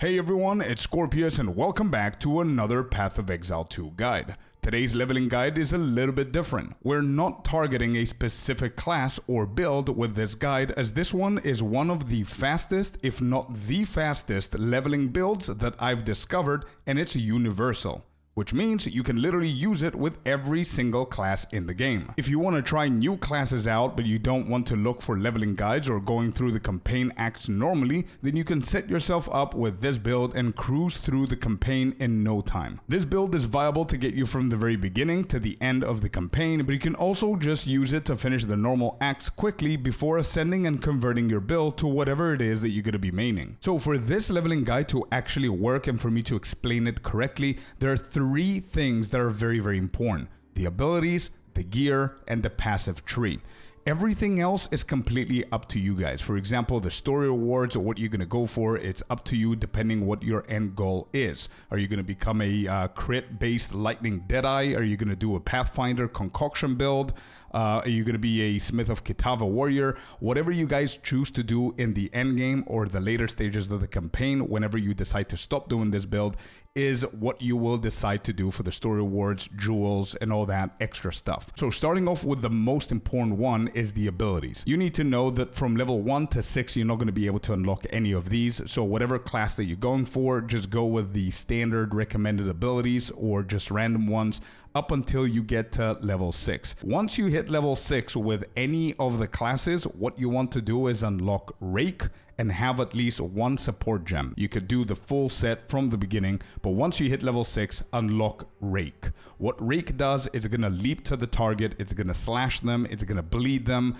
Hey everyone, it's Scorpius and welcome back to another Path of Exile 2 guide. Today's leveling guide is a little bit different. We're not targeting a specific class or build with this guide, as this one is one of the fastest, if not the fastest, leveling builds that I've discovered, and it's universal. Which means you can literally use it with every single class in the game. If you want to try new classes out but you don't want to look for leveling guides or going through the campaign acts normally, then you can set yourself up with this build and cruise through the campaign in no time. This build is viable to get you from the very beginning to the end of the campaign, but you can also just use it to finish the normal acts quickly before ascending and converting your build to whatever it is that you're going to be maining. So for this leveling guide to actually work and for me to explain it correctly, there are three things that are very important: the abilities, the gear, and the passive tree. Everything else is completely up to you guys. For example, the story rewards or what you're going to go for, it's up to you depending what your end goal is. Are you going to become a crit-based lightning deadeye? Are you going to do a Pathfinder concoction build? Are you going to be a Smith of Kitava warrior? Whatever you guys choose to do in the end game or the later stages of the campaign, whenever you decide to stop doing this build, is what you will decide to do for the story rewards, jewels, and all that extra stuff. So starting off with the most important one is the abilities. You need to know that from level 1 to 6, you're not going to be able to unlock any of these. So whatever class that you're going for, just go with the standard recommended abilities or just random ones up until you get to level 6. Once you hit level 6 with any of the classes, what you want to do is unlock Rake and have at least one support gem. You could do the full set from the beginning, but once you hit level 6, unlock Rake. What Rake does is it's gonna leap to the target, it's gonna slash them, it's gonna bleed them,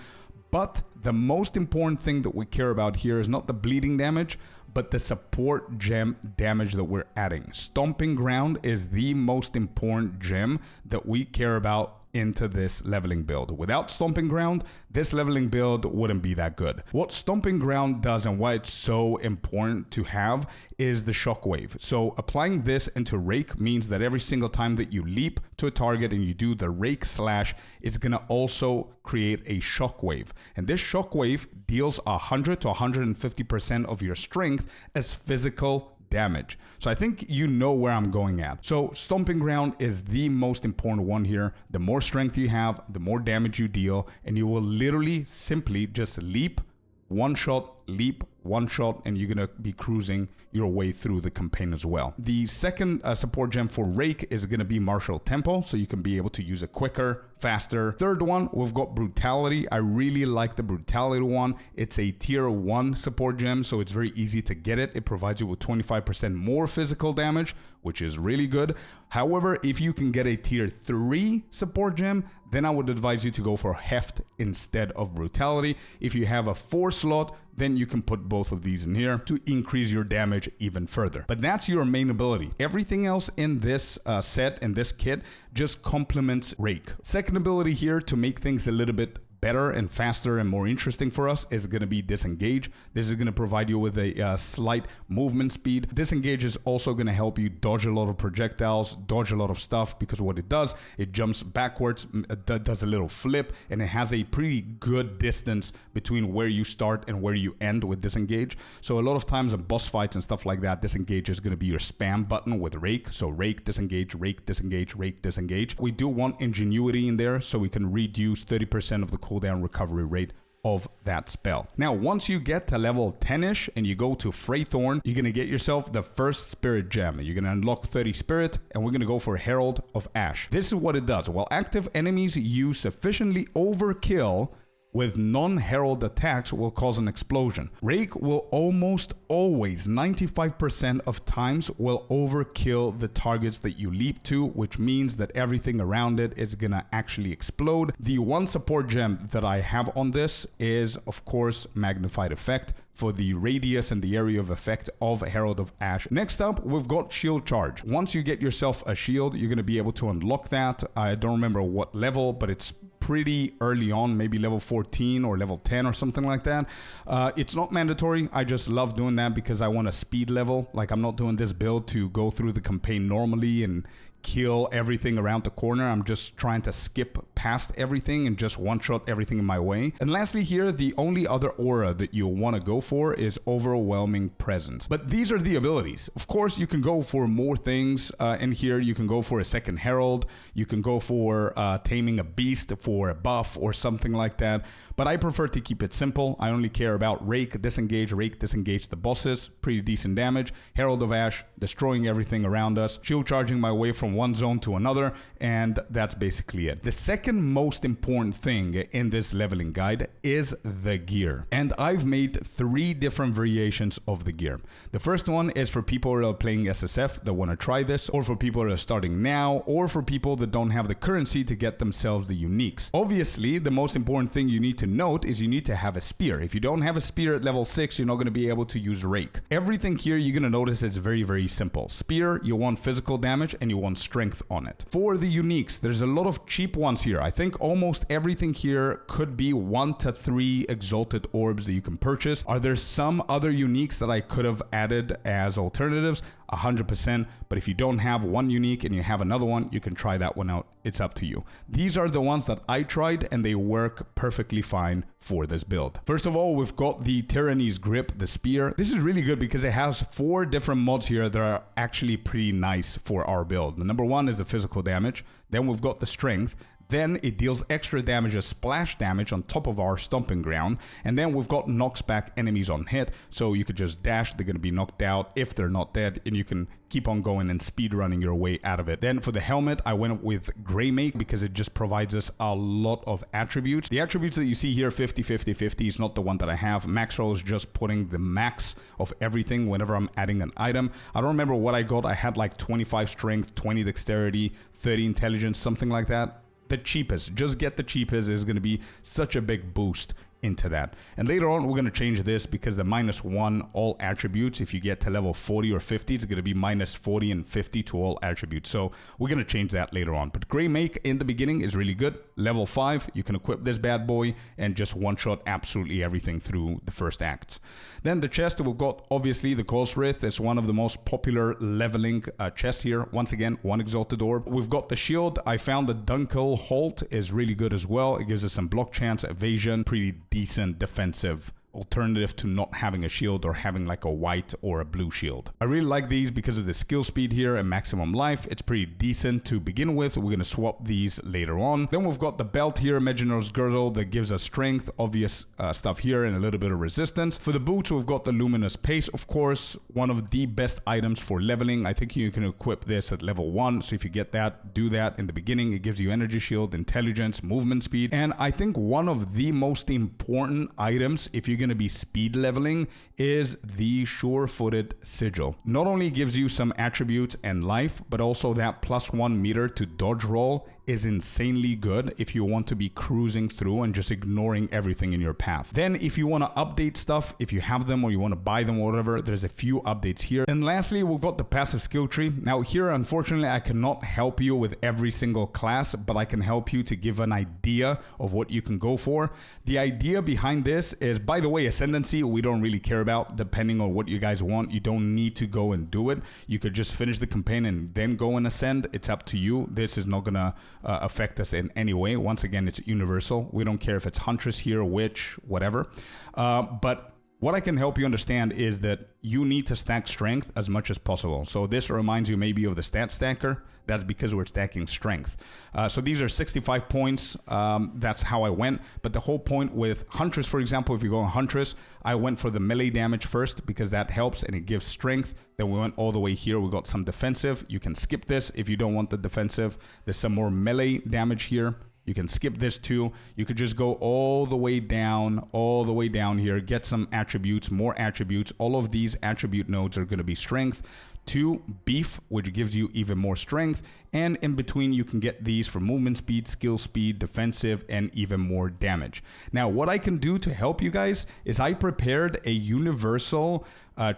but the most important thing that we care about here is not the bleeding damage, but the support gem damage that we're adding. Stomping Ground is the most important gem that we care about into this leveling build. Without Stomping Ground, this leveling build wouldn't be that good. What Stomping Ground does and why it's so important to have is the shockwave. So applying this into Rake means that every single time that you leap to a target and you do the Rake slash, it's gonna also create a shockwave. And this shockwave deals 100 to 150% of your strength as physical damage. So I think you know where I'm going at. So Stomping Ground is the most important one here. The more strength you have, the more damage you deal, and you will literally simply just leap, one shot, leap, one shot, and you're gonna be cruising your way through the campaign as well. The second support gem for Rake is gonna be Martial Tempo, so you can be able to use it quicker, faster. Third one, we've got Brutality. I really like the Brutality one. It's a tier 1 support gem, so it's very easy to get it. It provides you with 25% more physical damage, which is really good. However, if you can get a tier 3 support gem, then I would advise you to go for Heft instead of Brutality. If you have a 4 slot, then you can put both of these in here to increase your damage even further. But that's your main ability. Everything else in this set and this kit just complements Rake. Second ability here to make things a little bit better and faster and more interesting for us is going to be Disengage. This is going to provide you with a slight movement speed. Disengage is also going to help you dodge a lot of projectiles, dodge a lot of stuff, because what it does, it jumps backwards, does a little flip, and it has a pretty good distance between where you start and where you end with Disengage. So a lot of times in boss fights and stuff like that, Disengage is going to be your spam button with Rake. So Rake, Disengage, Rake, Disengage, Rake, Disengage. We do want Ingenuity in there so we can reduce 30% of the cooldown recovery rate of that spell. Now, once you get to level 10-ish and you go to Freythorn, you're going to get yourself the first spirit gem. You're going to unlock 30 spirit, and we're going to go for Herald of Ash. This is what it does. While active enemies you sufficiently overkill with non-herald attacks will cause an explosion. Rake will almost always, 95% of times, will overkill the targets that you leap to, which means that everything around it is gonna actually explode. The one support gem that I have on this is, of course, Magnified Effect for the radius and the area of effect of Herald of Ash. Next up, we've got Shield Charge. Once you get yourself a shield, you're gonna be able to unlock that. I don't remember what level, but it's pretty early on, maybe level 14 or level 10 or something like that. It's not mandatory. I just love doing that because I want a speed level. Like, I'm not doing this build to go through the campaign normally and kill everything around the corner. I'm just trying to skip past everything and just one-shot everything in my way. And lastly here, the only other aura that you want to go for is Overwhelming Presence. But these are the abilities. Of course, you can go for more things in here. You can go for a second Herald. You can go for Taming a Beast for a buff or something like that. But I prefer to keep it simple. I only care about Rake, disengage the bosses. Pretty decent damage. Herald of Ash, destroying everything around us. Shield charging my way from one zone to another, and that's basically it. The second most important thing in this leveling guide is the gear. And I've made 3 different variations of the gear. The first one is for people who are playing SSF that want to try this, or for people that are starting now, or for people that don't have the currency to get themselves the uniques. Obviously, the most important thing you need to note is you need to have a spear. If you don't have a spear at level 6, you're not going to be able to use Rake. Everything here you're going to notice is very, very simple. Spear, you want physical damage and you want strength on it. For the uniques, there's a lot of cheap ones here. I think almost everything here could be 1 to 3 exalted orbs that you can purchase. Are there some other uniques that I could have added as alternatives? 100%, but if you don't have one unique and you have another one, you can try that one out. It's up to you. These are the ones that I tried and they work perfectly fine for this build. First of all, we've got the Tyranny's Grip, the spear. This is really good because it has 4 different mods here that are actually pretty nice for our build. The number 1 is the physical damage. Then we've got the strength. Then it deals extra damage as splash damage on top of our stomping ground. And then we've got knocks back enemies on hit. So you could just dash, they're going to be knocked out if they're not dead. And you can keep on going and speed running your way out of it. Then for the helmet, I went with Grey Make because it just provides us a lot of attributes. The attributes that you see here, 50, 50, 50 is not the one that I have. Max roll is just putting the max of everything whenever I'm adding an item. I don't remember what I got. I had like 25 strength, 20 dexterity, 30 intelligence, something like that. The cheapest, just get the cheapest is going to be such a big boost into that. And later on, we're going to change this because the -1 all attributes, if you get to level 40 or 50, it's going to be -40 and 50 to all attributes. So we're going to change that later on. But Grey Make in the beginning is really good. Level 5, you can equip this bad boy and just one-shot absolutely everything through the first acts. Then the chest, we've got obviously the Sorceress. It's one of the most popular leveling chests here. Once again, 1 exalted orb. We've got the shield. I found the Dunkel Halt is really good as well. It gives us some block chance, evasion, pretty decent defensive alternative to not having a shield or having like a white or a blue shield. I really like these because of the skill speed here and maximum life. It's pretty decent to begin with. We're going to swap these later on. Then we've got the belt here, Imaginer's Girdle, that gives us strength, obvious stuff here, and a little bit of resistance. For the boots, we've got the Luminous Pace, of course, one of the best items for leveling. I think you can equip this at level 1. So if you get that, do that in the beginning. It gives you energy shield, intelligence, movement speed. And I think one of the most important items, if you going to be speed leveling, is the Sure-Footed Sigil. Not only gives you some attributes and life, but also that +1 meter to dodge roll is insanely good if you want to be cruising through and just ignoring everything in your path. Then if you want to update stuff, if you have them or you want to buy them or whatever, there's a few updates here. And lastly, we've got the passive skill tree. Now here, unfortunately, I cannot help you with every single class, but I can help you to give an idea of what you can go for. The idea behind this is, by the way, Ascendancy, we don't really care about depending on what you guys want. You don't need to go and do it. You could just finish the campaign and then go and ascend. It's up to you. This is not gonna affect us in any way. Once again, it's universal. We don't care if it's Huntress here, Witch, whatever. But what I can help you understand is that you need to stack strength as much as possible. So this reminds you maybe of the stat stacker. That's because we're stacking strength. So these are 65 points. That's how I went. But the whole point with Huntress, for example, if you go on Huntress, I went for the melee damage first because that helps and it gives strength. Then we went all the way here. We got some defensive. You can skip this if you don't want the defensive. There's some more melee damage here. You can skip this too. You could just go all the way down here, get some attributes, more attributes. All of these attribute nodes are going to be strength. 2, beef, which gives you even more strength. And in between, you can get these for movement speed, skill speed, defensive, and even more damage. Now, what I can do to help you guys is I prepared a universal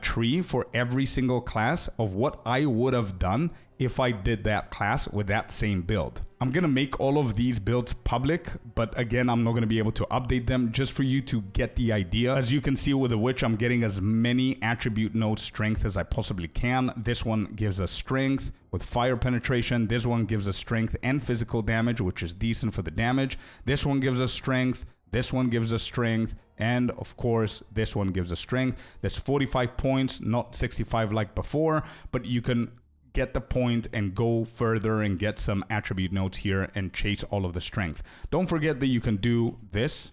tree for every single class of what I would have done if I did that class with that same build. I'm gonna make all of these builds public, but again, I'm not gonna be able to update them, just for you to get the idea. As you can see with the witch, I'm getting as many attribute node strength as I possibly can. This one gives us strength with fire penetration. This one gives us strength and physical damage, which is decent for the damage. This one gives us strength. This one gives us strength. And of course, this one gives us strength. That's 45 points, not 65 like before, but you can get the point and go further and get some attribute nodes here and chase all of the strength. Don't forget that you can do this,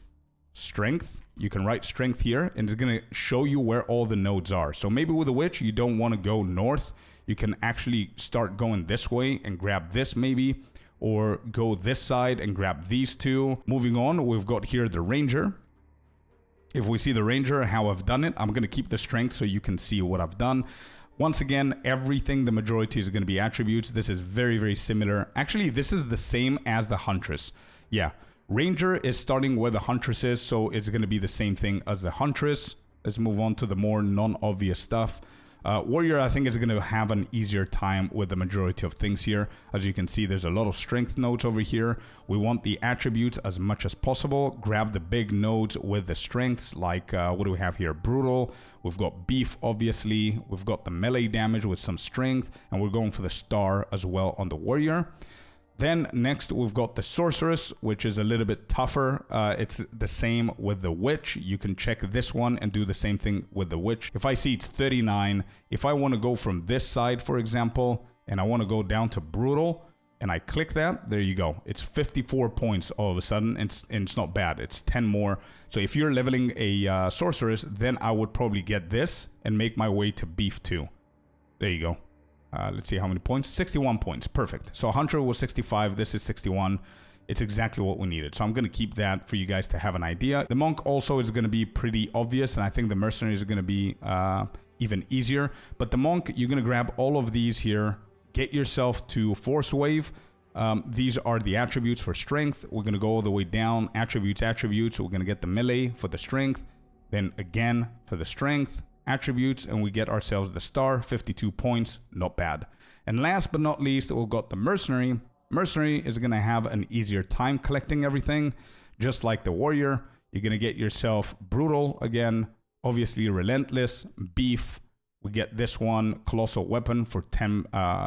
strength. You can write strength here, and it's gonna show you where all the nodes are. So maybe with the witch, you don't wanna go north. You can actually start going this way and grab this maybe, or go this side and grab these two. Moving on, we've got here the ranger. If we see the ranger, how I've done it, I'm gonna keep the strength so you can see what I've done. Once again, everything, the majority is going to be attributes. This is very, very similar. Actually, this is the same as the Huntress. Yeah, Ranger is starting where the Huntress is, so it's going to be the same thing as the Huntress. Let's move on to the more non-obvious stuff. Warrior, I think, is going to have an easier time with the majority of things here. As you can see, there's a lot of strength nodes over here. We want the attributes as much as possible. Grab the big nodes with the strengths, like what do we have here? Brutal. We've got beef, obviously. We've got the melee damage with some strength, and we're going for the star as well on the warrior. Then next we've got the sorceress, which is a little bit tougher. It's the same with the witch. You can check this one and do the same thing with the witch. If I see it's 39, if I want to go from this side, for example, and I want to go down to brutal, and I click that, there you go. It's 54 points all of a sudden, and it's not bad. It's 10 more. So if you're leveling a sorceress, then I would probably get this and make my way to beef 2. There you go. Let's see how many points. 61 points. Perfect. So Hunter was 65. This is 61. It's exactly what we needed. So I'm going to keep that for you guys to have an idea. The monk also is going to be pretty obvious, and I think the mercenaries are going to be even easier. But the monk, you're going to grab all of these here. Get yourself to force wave. These are the attributes for strength. We're going to go all the way down. Attributes, attributes. We're going to get the melee for the strength. Then again for the strength. Attributes, and we get ourselves the star, 52 points, not bad. And last but not least, we've got the mercenary. Mercenary is going to have an easier time collecting everything, just like the warrior. You're going to get yourself brutal again, obviously relentless, beef. We get this one, colossal weapon for 10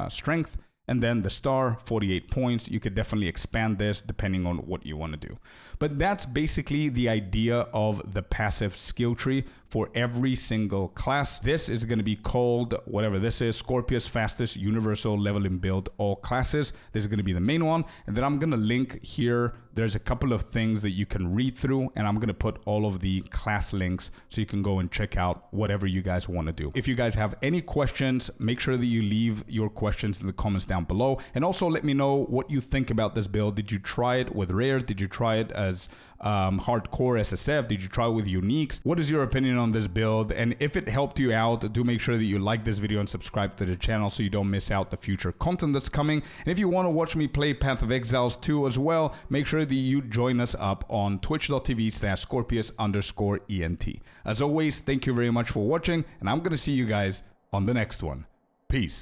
strength, and then the star, 48 points. You could definitely expand this depending on what you want to do. But that's basically the idea of the passive skill tree for every single class. This is going to be called, whatever this is, Scorpius Fastest Universal Leveling Build All Classes. This is going to be the main one. And then I'm going to link here. There's a couple of things that you can read through, and I'm going to put all of the class links so you can go and check out whatever you guys want to do. If you guys have any questions, make sure that you leave your questions in the comments down below. And also let me know what you think about this build. Did you try it with rare? Did you try it as hardcore SSF? Did you try it with uniques? What is your opinion on this build? And if it helped you out, do make sure that you like this video and subscribe to the channel so you don't miss out the future content that's coming. And if you want to watch me play Path of Exiles 2 as well, make sure that you join us up on twitch.tv/Scorpius_ENT. As always, thank you very much for watching, and I'm going to see you guys on the next one. Peace.